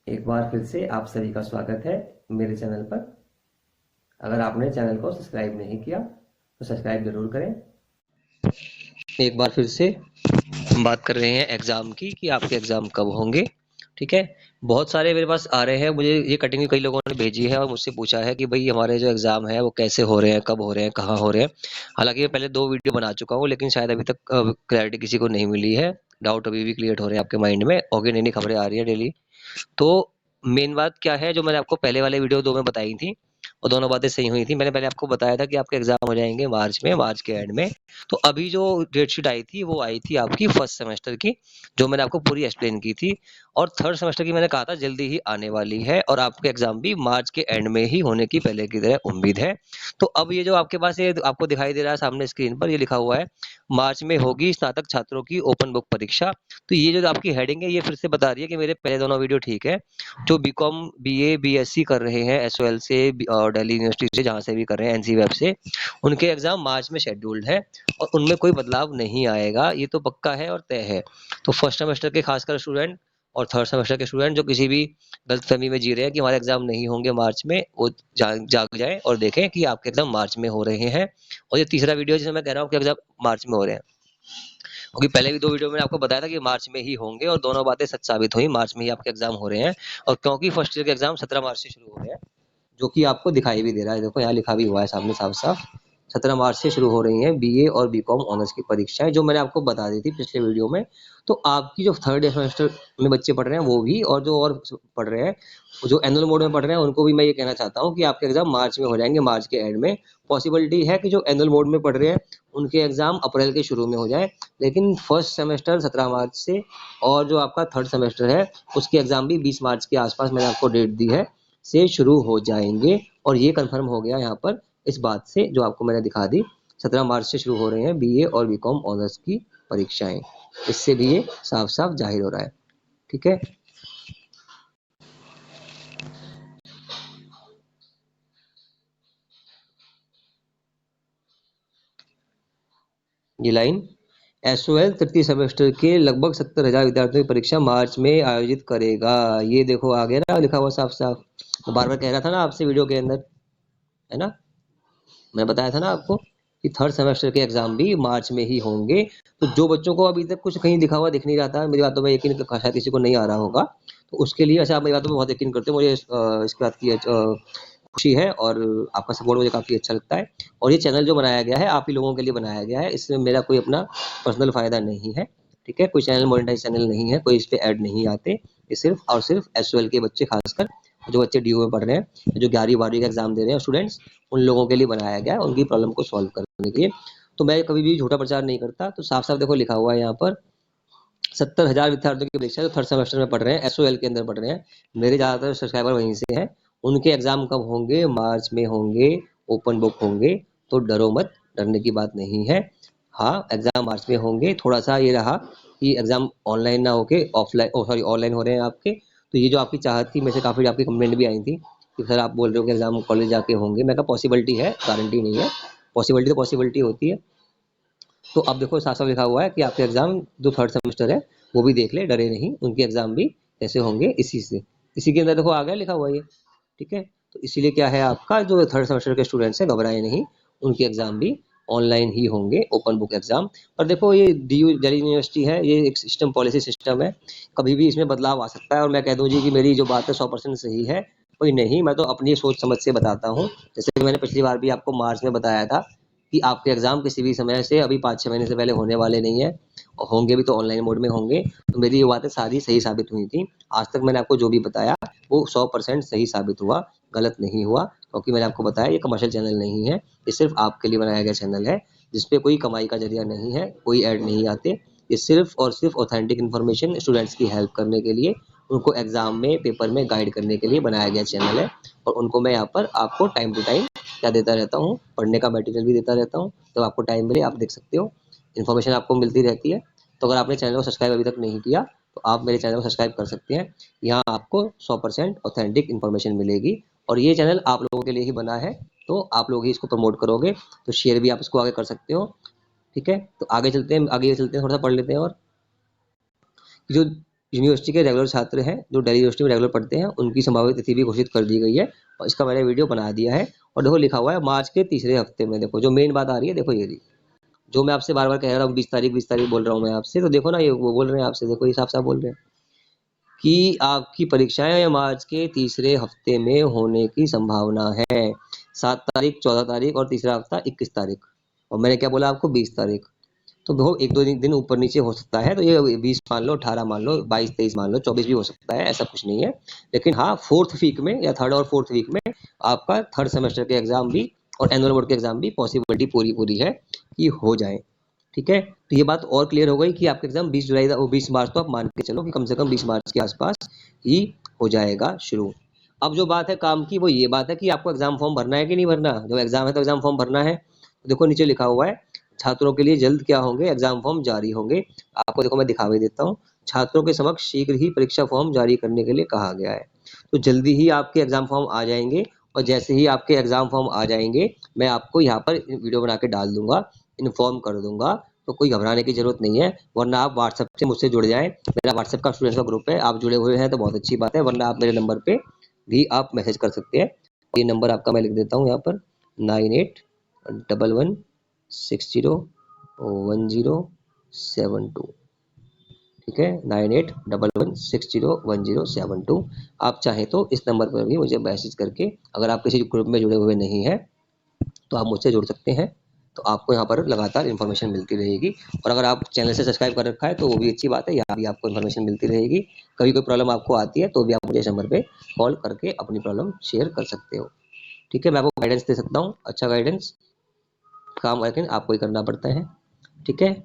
एक बार फिर से आप सभी का स्वागत है मेरे चैनल पर। अगर आपने चैनल को सब्सक्राइब नहीं किया तो सब्सक्राइब जरूर करें। एक बार फिर से हम बात कर रहे हैं एग्ज़ाम की कि आपके एग्ज़ाम कब होंगे। ठीक है, बहुत सारे मेरे पास आ रहे हैं, मुझे ये कटिंग कई लोगों ने भेजी है और मुझसे पूछा है कि भाई हमारे जो एग्ज़ाम है वो कैसे हो रहे हैं, कब हो रहे हैं, कहाँ हो रहे हैं। हालांकि मैं पहले 2 वीडियो बना चुका हूँ, लेकिन शायद अभी तक क्लैरिटी किसी को नहीं मिली है। डाउट अभी भी क्लियर हो रहे हैं आपके माइंड में, और नई नई खबरें आ रही है डेली। तो मेन बात क्या है, जो मैंने आपको पहले वाले वीडियो 2 में बताई थी, वो दोनों बातें सही हुई थी। मैंने पहले आपको बताया था कि आपके एग्जाम हो जाएंगे मार्च में, मार्च के एंड में। तो अभी जो डेट शीट आई थी वो आई थी आपकी फर्स्ट सेमेस्टर की, जो मैंने आपको पूरी एक्सप्लेन की थी। और थर्ड सेमेस्टर की मैंने कहा था जल्दी ही आने वाली है, और आपके एग्जाम भी मार्च के एंड में ही होने की पहले की तरह उम्मीद है। तो अब ये जो आपके पास ये आपको दिखाई दे रहा है सामने स्क्रीन पर, ये लिखा हुआ है मार्च में होगी स्नातक छात्रों की ओपन बुक परीक्षा। तो ये जो आपकी हेडिंग है ये फिर से बता रही है कि मेरे पहले दोनों वीडियो ठीक है। जो बीकॉम बीए बीएससी कर रहे हैं एसओएल से और दिल्ली यूनिवर्सिटी से, जहाँ से भी कर रहे हैं एनसी वेब से, उनके एग्जाम मार्च में शेड्यूल्ड है और उनमें कोई बदलाव नहीं आएगा, ये तो पक्का है और तय है। तो फर्स्ट सेमेस्टर के खासकर स्टूडेंट और थर्ड सेमेस्टर के स्टूडेंट जो किसी भी गलतफहमी में जी रहे हैं कि हमारे एग्जाम नहीं होंगे मार्च में, वो जाग जाएं और देखें कि आपके एग्जाम मार्च में हो रहे हैं। और ये तीसरा वीडियो जिसमें मैं कह रहा हूँ कि एग्जाम मार्च में हो रहे हैं, क्योंकि पहले भी 2 वीडियो में आपको बताया था कि मार्च में ही होंगे और दोनों बातें सच साबित हुई, मार्च में ही आपके एग्जाम हो रहे हैं। और क्योंकि फर्स्ट ईयर के एग्जाम 17 मार्च से शुरू हो रहे हैं, जो कि आपको दिखाई भी दे रहा है, देखो यहाँ लिखा भी हुआ है सामने साफ साफ, 17 मार्च से शुरू हो रही हैं बीए और बीकॉम ऑनर्स की परीक्षाएं, जो मैंने आपको बता दी थी पिछले वीडियो में। तो आपकी जो थर्ड सेमेस्टर में बच्चे पढ़ रहे हैं वो भी, और जो और पढ़ रहे हैं, जो एनुअल मोड में पढ़ रहे हैं, उनको भी मैं ये कहना चाहता हूँ कि आपके एग्जाम मार्च में हो जाएंगे, मार्च के एंड में। पॉसिबिलिटी है कि जो एनुअल मोड में पढ़ रहे हैं उनके एग्जाम अप्रैल के शुरू में हो जाए, लेकिन फर्स्ट सेमेस्टर 17 मार्च से, और जो आपका थर्ड सेमेस्टर है उसके एग्जाम भी 20 मार्च के आसपास मैंने आपको डेट दी है, से शुरू हो जाएंगे। और ये कंफर्म हो गया यहाँ पर इस बात से जो आपको मैंने दिखा दी, 17 मार्च से शुरू हो रहे हैं बीए और बीकॉम ऑनर्स की परीक्षाएं। इससे भी ये साफ साफ जाहिर हो रहा है। ठीक है, ये लाइन, एसओएल तृतीय सेमेस्टर के लगभग 70,000 विद्यार्थियों की परीक्षा मार्च में आयोजित करेगा। ये देखो आ गया ना लिखा हुआ साफ साफ। तो बार बार कह रहा था ना आपसे वीडियो के अंदर, है ना, मैं बताया था ना आपको कि थर्ड सेमेस्टर के एग्जाम भी मार्च में ही होंगे। तो जो बच्चों को अभी तक कुछ कहीं लिखा हुआ दिख नहीं रहा था, मेरी बातों में यकीन शायद किसी को नहीं आ रहा होगा, तो उसके लिए वैसे आप मेरी बातों में बहुत यकीन करते हो, मुझे इसके बात की खुशी है और आपका सपोर्ट मुझे काफ़ी अच्छा लगता है। और ये चैनल जो बनाया गया है आप ही लोगों के लिए बनाया गया है, इसमें मेरा कोई अपना पर्सनल फ़ायदा नहीं है। ठीक है, कोई चैनल मोनेटाइज चैनल नहीं है, कोई इस पे ऐड नहीं आते। ये सिर्फ और सिर्फ एसओएल के बच्चे, खासकर जो बच्चे डीयू में पढ़ रहे हैं, जो 11वीं 12वीं का एग्जाम दे रहे हैं स्टूडेंट्स, उन लोगों के लिए बनाया गया है, उनकी प्रॉब्लम को सॉल्व करने के लिए। तो मैं कभी भी झूठा प्रचार नहीं करता। तो साफ साफ देखो लिखा हुआ है यहाँ पर 70,000 विद्यार्थियों की परीक्षा जो थर्ड सेमेस्टर में पढ़ रहे हैं, एसओएल के अंदर पढ़ रहे हैं, मेरे ज़्यादातर सब्सक्राइबर वहीं से हैं। उनके एग्जाम कब होंगे? मार्च में होंगे, ओपन बुक होंगे। तो डरो मत, डरने की बात नहीं है। हाँ, एग्जाम मार्च में होंगे। थोड़ा सा ये रहा कि एग्जाम ऑनलाइन ना होके ऑफलाइन, सॉरी ऑनलाइन हो रहे हैं आपके। तो ये जो आपकी चाहत थी, में से काफ़ी आपकी कंप्लेंट भी आई थी कि सर आप बोल रहे हो कि एग्जाम कॉलेज जाके होंगे। मैं कहा पॉसिबिलिटी है, गारंटी नहीं है। पॉसिबिलिटी तो पॉसिबिलिटी होती है। तो अब देखो साफ साफ लिखा हुआ है कि आपके एग्जाम जो थर्ड सेमेस्टर है वो भी देख ले, डरे नहीं, उनके एग्जाम भी कैसे होंगे, इसी से, इसी के अंदर देखो आ गया लिखा हुआ ये। ठीक है, तो इसीलिए क्या है, आपका जो थर्ड सेमेस्टर के स्टूडेंट्स हैं घबराए नहीं, उनके एग्जाम भी ऑनलाइन ही होंगे, ओपन बुक एग्जाम। और देखो ये डीयू दिल्ली यूनिवर्सिटी है, ये एक सिस्टम, पॉलिसी सिस्टम है, कभी भी इसमें बदलाव आ सकता है। और मैं कह दूं जी कि मेरी जो बात है 100% सही है, कोई नहीं, मैं तो अपनी सोच समझ से बताता हूँ। जैसे कि मैंने पिछली बार भी आपको मार्च में बताया था कि आपके एग्जाम किसी भी समय से अभी 5-6 महीने से पहले होने वाले नहीं है, और होंगे भी तो ऑनलाइन मोड में होंगे। तो मेरी ये बातें सारी सही साबित हुई थी। आज तक मैंने आपको जो भी बताया वो 100% सही साबित हुआ, गलत नहीं हुआ। क्योंकि मैंने आपको बताया ये कमर्शियल चैनल नहीं है, ये सिर्फ आपके लिए बनाया गया चैनल है, जिसपे कोई कमाई का जरिया नहीं है, कोई ऐड नहीं आते। ये सिर्फ और सिर्फ ऑथेंटिक इन्फॉर्मेशन स्टूडेंट्स की हेल्प करने के लिए, उनको एग्जाम में, पेपर में गाइड करने के लिए बनाया गया चैनल है। और उनको मैं यहाँ पर आपको टाइम टू टाइम क्या देता रहता हूँ, पढ़ने का मटेरियल भी देता रहता हूँ। तो आपको टाइम मिले आप देख सकते हो, इन्फॉर्मेशन आपको मिलती रहती है। तो अगर आपने चैनल को सब्सक्राइब अभी तक नहीं किया तो आप मेरे चैनल को सब्सक्राइब कर सकते हैं। यहाँ आपको 100% ऑथेंटिक इन्फॉर्मेशन मिलेगी, और ये चैनल आप लोगों के लिए ही बना है, तो आप लोग ही इसको प्रमोट करोगे, तो शेयर भी आप इसको आगे कर सकते हो। ठीक है, तो आगे चलते हैं, आगे चलते हैं, थोड़ा सा पढ़ लेते हैं। और जो यूनिवर्सिटी के रेगुलर छात्र हैं जो दिल्ली यूनिवर्सिटी में रेगुलर पढ़ते हैं, उनकी संभावित तिथि भी घोषित कर दी गई है और इसका मैंने वीडियो बना दिया है। और देखो लिखा हुआ है मार्च के तीसरे हफ्ते में। देखो जो मेन बात आ रही है, देखो ये रही, जो मैं आपसे बार बार कह रहा हूँ 20 तारीख बोल रहा हूँ मैं आपसे, तो देखो ना ये वो बोल रहे हैं आपसे, देखो ये साफ साफ बोल रहे हैं कि आपकी परीक्षाएं मार्च के तीसरे हफ्ते में होने की संभावना है। 7 तारीख, 14 तारीख और तीसरा हफ्ता 21 तारीख, और मैंने क्या बोला आपको 20 तारीख। तो वो एक दो दिन ऊपर नीचे हो सकता है, तो ये 20 मान लो, 18 मान लो, 22 23 मान लो, 24 भी हो सकता है, ऐसा कुछ नहीं है। लेकिन हाँ, फोर्थ वीक में या थर्ड और फोर्थ वीक में आपका थर्ड सेमेस्टर के एग्जाम भी और एनुअल बोर्ड के एग्जाम भी पॉसिबिलिटी पूरी पूरी है कि हो जाए। ठीक है, तो ये बात और क्लियर हो गई कि आपका एग्जाम 20 जुलाई वो 20 मार्च तो आप मान के चलो कि कम से कम 20 मार्च के आसपास ही हो जाएगा शुरू। अब जो बात है काम की, वो ये बात है कि आपको एग्जाम फॉर्म भरना है कि नहीं भरना। जब एग्जाम है तो एग्जाम फॉर्म भरना है। तो देखो नीचे लिखा हुआ है छात्रों के लिए जल्द क्या होंगे, एग्जाम फॉर्म जारी होंगे। आपको देखो मैं दिखा भी देता हूँ, छात्रों के समक्ष शीघ्र ही परीक्षा फॉर्म जारी करने के लिए कहा गया है। तो जल्दी ही आपके एग्जाम फॉर्म आ जाएंगे, और जैसे ही आपके एग्जाम फॉर्म आ जाएंगे मैं आपको यहाँ पर वीडियो बना के डाल दूंगा, इन्फॉर्म कर दूंगा। तो कोई घबराने की जरूरत नहीं है, वरना आप व्हाट्सएप से मुझसे जुड़ जाएं। मेरा व्हाट्सएप का स्टूडेंट्स का ग्रुप है, आप जुड़े हुए हैं तो बहुत अच्छी बात है, वरना आप मेरे नंबर पे भी आप मैसेज कर सकते हैं। ये नंबर आपका मैं लिख देता हूँ यहाँ पर, 9811601072। ठीक है, 9811601072। आप चाहें तो इस नंबर पर भी मुझे मैसेज करके, अगर आप किसी ग्रुप में जुड़े हुए नहीं हैं तो आप मुझसे जुड़ सकते हैं। तो आपको यहाँ पर लगातार इन्फॉर्मेशन मिलती रहेगी, और अगर आप चैनल से सब्सक्राइब कर रखा है तो वो भी अच्छी बात है, यहाँ भी आपको इन्फॉर्मेशन मिलती रहेगी। कभी कोई प्रॉब्लम आपको आती है तो भी आप मुझे इस नंबर पे कॉल करके अपनी प्रॉब्लम शेयर कर सकते हो। ठीक है, मैं आपको गाइडेंस दे सकता हूँ, अच्छा गाइडेंस, काम लेकिन आपको ही करना पड़ता है। ठीक है,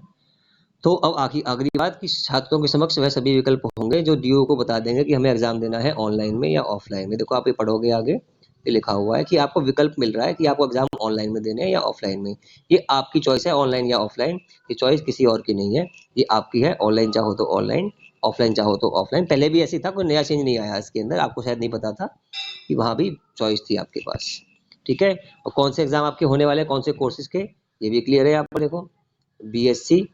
तो अब अगली बात कि छात्रों के समक्ष वह सभी विकल्प होंगे जो डीओ को बता देंगे कि हमें एग्जाम देना है ऑनलाइन में या ऑफलाइन में। देखो आप ये पढ़ोगे आगे, ये लिखा हुआ है कि आपको विकल्प मिल रहा है कि आपको एग्जाम ऑनलाइन में देने हैं या ऑफलाइन में। ये आपकी चॉइस है, ऑनलाइन या ऑफलाइन, ये चॉइस किसी और की नहीं है, ये आपकी है। ऑनलाइन चाहो तो ऑनलाइन, ऑफलाइन चाहो तो ऑफलाइन। पहले भी ऐसी था, कोई नया चेंज नहीं आया इसके अंदर, आपको शायद नहीं पता था कि वहाँ भी चॉइस थी आपके पास। ठीक है, और कौन से एग्जाम आपके होने वाले, कौन से कोर्सेज के, ये भी क्लियर है आपको। देखो बीएससी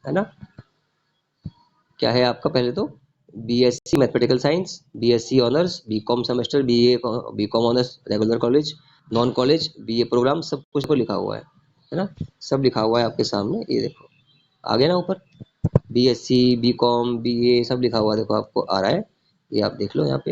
है ना, क्या है आपका, पहले तो BSc mathematical science, BSc honours, BCom semester, BA BCom honours regular college, non college, BA programme, सब कुछ को लिखा हुआ है ना, सब लिखा हुआ है आपके सामने। ये देखो आ गया ना ऊपर, बीएससी, बीकॉम, बीए सब लिखा हुआ है, देखो आपको आ रहा है, ये आप देख लो यहाँ पे,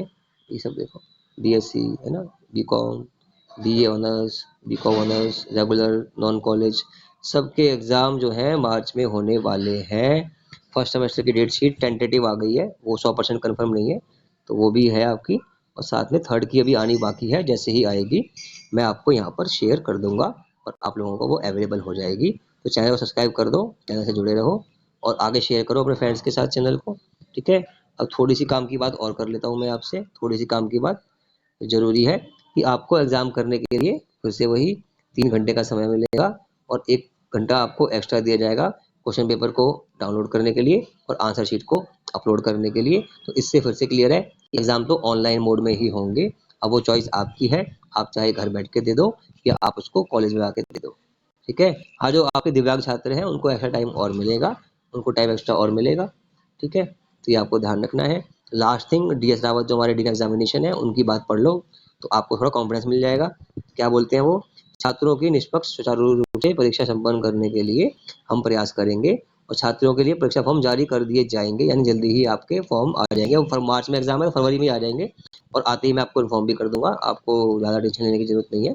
ये सब देखो, बीएससी है ना, BCom, BA honours, BCom honours, regular, non college, सबके एग्जाम जो है मार्च में होने वाले हैं। फर्स्ट सेमेस्टर की डेट शीट टेंटेटिव आ गई है, वो 100% कन्फर्म नहीं है, तो वो भी है आपकी, और साथ में थर्ड की अभी आनी बाकी है, जैसे ही आएगी मैं आपको यहाँ पर शेयर कर दूंगा और आप लोगों को वो अवेलेबल हो जाएगी। तो चैनल को सब्सक्राइब कर दो, चैनल से जुड़े रहो और आगे शेयर करो अपने फ्रेंड्स के साथ चैनल को। ठीक है, अब थोड़ी सी काम की बात और कर लेता हूँ मैं आपसे, थोड़ी सी काम की बात जरूरी है कि आपको एग्जाम करने के लिए फिर से वही 3 घंटे का समय मिलेगा, और 1 घंटा आपको एक्स्ट्रा दिया जाएगा क्वेश्चन पेपर को डाउनलोड करने के लिए और आंसर शीट को अपलोड करने के लिए। तो इससे फिर से क्लियर है, एग्जाम तो ऑनलाइन मोड में ही होंगे। अब वो चॉइस आपकी है, आप चाहे घर बैठ के दे दो या आप उसको कॉलेज में आके दे दो। ठीक है, हाँ जो आपके दिव्यांग छात्र हैं उनको एक्स्ट्रा टाइम और मिलेगा, उनको टाइम एक्स्ट्रा और मिलेगा। ठीक है, तो ये आपको ध्यान रखना है। लास्ट थिंग, डीएस रावत जो हमारे डीन एग्जामिनेशन है उनकी बात पढ़ लो, तो आपको थोड़ा कॉन्फिडेंस मिल जाएगा। क्या बोलते हैं वो, छात्रों की निष्पक्ष सुचारू रूप से परीक्षा संपन्न करने के लिए हम प्रयास करेंगे, और छात्रों के लिए परीक्षा फॉर्म जारी कर दिए जाएंगे, यानी जल्दी ही आपके फॉर्म आ जाएंगे। मार्च में एग्जाम है तो फरवरी में आ जाएंगे, और आते ही मैं आपको इन्फॉर्म भी कर दूंगा, आपको ज़्यादा टेंशन लेने की जरूरत नहीं है।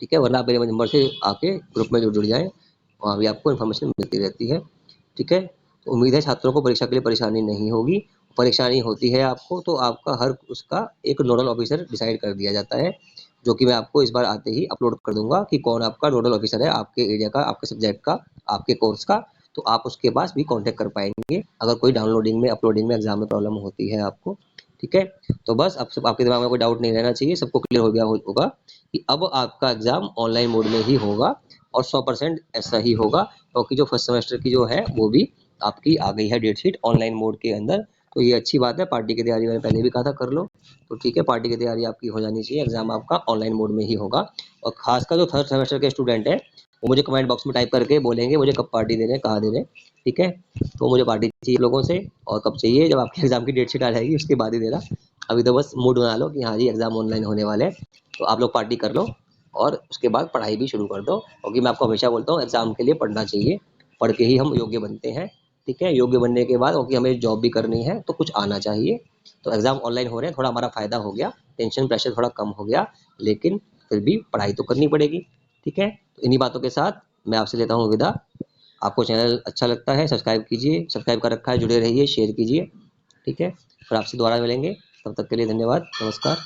ठीक है, वरना आप मेरे नंबर से आके ग्रुप में जुड़ जाएं, वहाँ भी आपको इन्फॉर्मेशन मिलती रहती है। ठीक है, तो उम्मीद है छात्रों को परीक्षा के लिए परेशानी नहीं होगी। परेशानी होती है आपको तो आपका हर उसका एक नोडल ऑफिसर डिसाइड कर दिया जाता है, जो कि मैं आपको इस बार आते ही अपलोड कर दूंगा कि कौन आपका नोडल ऑफिसर है, आपके एरिया का, आपके सब्जेक्ट का, आपके कोर्स का। तो आप उसके पास भी कांटेक्ट कर पाएंगे अगर कोई डाउनलोडिंग में, अपलोडिंग में, एग्जाम में प्रॉब्लम होती है आपको। ठीक है, तो बस अब सब आपके दिमाग में कोई डाउट नहीं रहना चाहिए, सबको क्लियर हो गया होगा कि अब आपका एग्जाम ऑनलाइन मोड में ही होगा, और 100% ऐसा ही होगा, क्योंकि जो फर्स्ट सेमेस्टर की जो है वो भी आपकी आ गई है डेट शीट ऑनलाइन मोड के अंदर। तो ये अच्छी बात है, पार्टी की तैयारी मैंने पहले भी कहा था कर लो। तो ठीक है, पार्टी की तैयारी आपकी हो जानी चाहिए, एग्जाम आपका ऑनलाइन मोड में ही होगा। और खासकर जो थर्ड सेमेस्टर के स्टूडेंट है वो मुझे कमेंट बॉक्स में टाइप करके बोलेंगे मुझे कब पार्टी देने, कहाँ देने, ठीक है। तो मुझे पार्टी चाहिए लोगों से, और कब चाहिए, जब आपके एग्जाम की डेट शीट आ जाएगी उसके बाद ही देना। अभी तो बस मूड बना लो कि हाँ जी एग्जाम ऑनलाइन होने वाले हैं, तो आप लोग पार्टी कर लो और उसके बाद पढ़ाई भी शुरू कर दो, क्योंकि मैं आपको हमेशा बोलता हूँ एग्जाम के लिए पढ़ना चाहिए, पढ़ के ही हम योग्य बनते हैं। ठीक है, योग्य बनने के बाद क्योंकि हमें जॉब भी करनी है तो कुछ आना चाहिए। तो एग्जाम ऑनलाइन हो रहे हैं, थोड़ा हमारा फायदा हो गया, टेंशन प्रेशर थोड़ा कम हो गया, लेकिन फिर भी पढ़ाई तो करनी पड़ेगी। ठीक है, तो इन्हीं बातों के साथ मैं आपसे लेता हूँ विदा। आपको चैनल अच्छा लगता है सब्सक्राइब कीजिए, सब्सक्राइब कर रखा है जुड़े रहिए, शेयर कीजिए। ठीक है, फिर आपसे दोबारा मिलेंगे, तब तक के लिए धन्यवाद, नमस्कार।